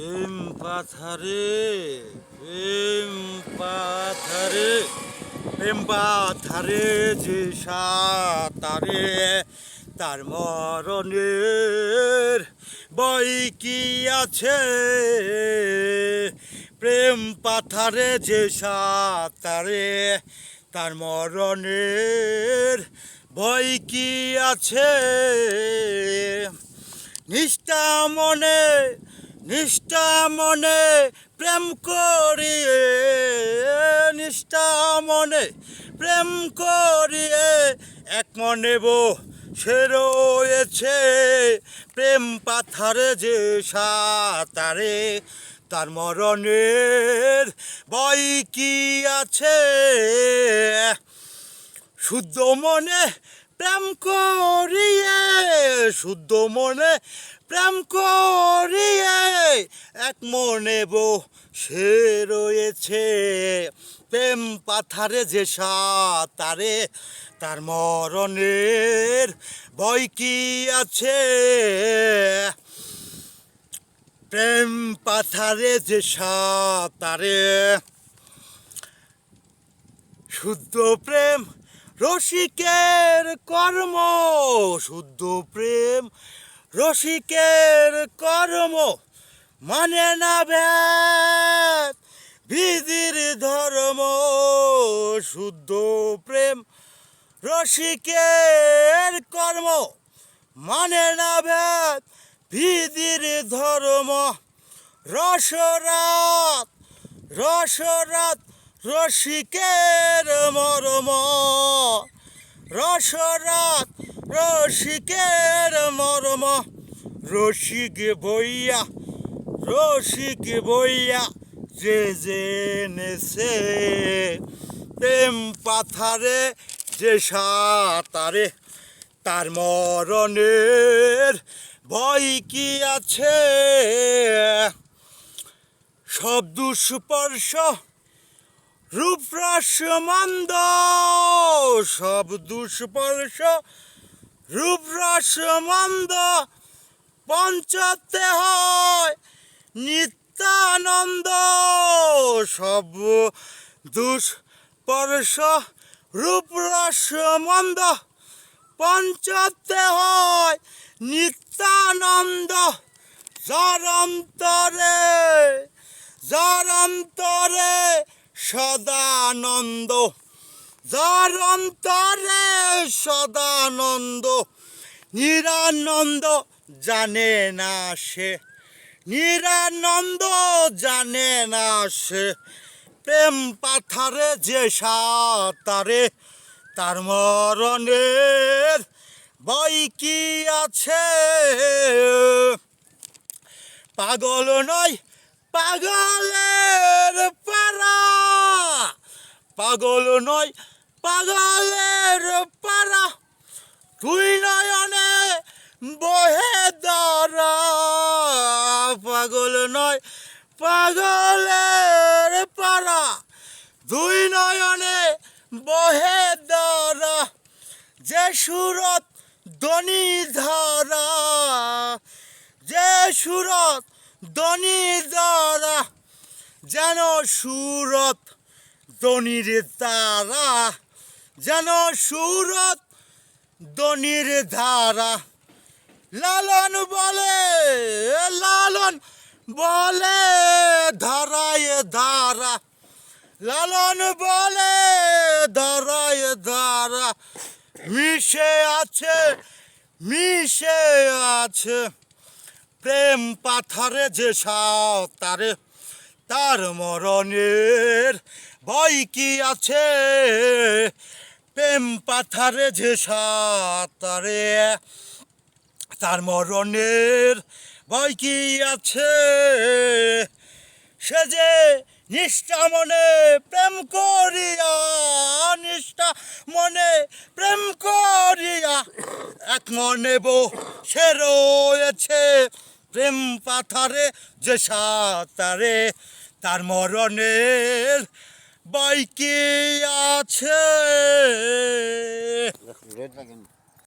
প্রেম পাথারে প্রেম পাথারে প্রেম পাথারে যে সাঁতারে তার মরণের বই কি আছে। প্রেম পাথারে যে সাঁতারে তার মরণের ভয় কি আছে। নিষ্ঠা মনে প্রেম করিয়ে নিষ্ঠা মনে প্রেম করিয়ে এক মনে সে রয়েছে। প্রেম পাথারে যে সাঁতারে তার মরণের ভয় কি আছে। শুদ্ধ মনে প্রেম করিয়ে শুদ্ধ মনে প্রেম করিয়ে এক মনে সে রয়েছে। প্রেম পাথারে যে সাঁতারে তার মরণের ভয় কি আছে। প্রেম পাথারে যে সাঁতারে শুদ্ধ প্রেম রসিকের কর্ম শুদ্ধ প্রেম রসিকের কর্ম মানে না ভেদ বিধির ধর্ম। শুদ্ধ প্রেম রসিকের কর্ম মানে না ভেদ বিধির ধর্ম। রসরাত রসরাত রসিকের মর্ম রসরাত রসিকের মর্ম। রসিক বইয়া যে জেনেছে। প্রেম পাথারে যে সাঁতারে তার মরণের ভয় কি আছে। সব দুষ্পর্শ রূপরস মন্দ সব দুষ্পর্শ রূপরস মন্দ পঞ্চতে হয় নিত্যানন্দ। সব দুষ্পর্শ রূপরস মন্দ পঞ্চতে হয় নিত্যানন্দ। যার অন্তরে সদানন্দ যার অন্তরে সদানন্দ নিরানন্দ জানে না সে নিরানন্দ জানে না সে। প্রেম পাথারে যে সাঁতারে তার মরণের ভয় কি আছে। পাগল নয় পাগলের পারা পাগল নয় পাগলের পারা তুই নয়নে বহে ধরা। পাগল নয় পাগলের পারা দুই নয়নে বহে ধরা। যে সুরত দনি ধরা যে সুরত দনি ধরা যেন সুরত দনির তারা যেন সুরত দনির ধারা। লালন বলে ধরায় ধারা লালন বলে ধরায় ধারা। মিশে আছে প্রেম পাথারে যে সাঁতারে তার মরণের ভয় কি আছে। প্রেম পাথারে যে সাঁতারে তার মরণের ভয় কি আছে। সে যে নিষ্ঠা মনে প্রেম করিয়া নিষ্ঠা মনে প্রেম করিয়া এক মনে সে রয়েছে। প্রেম পাথারে যে সাঁতারে তার মরণের ভয় কি আছে।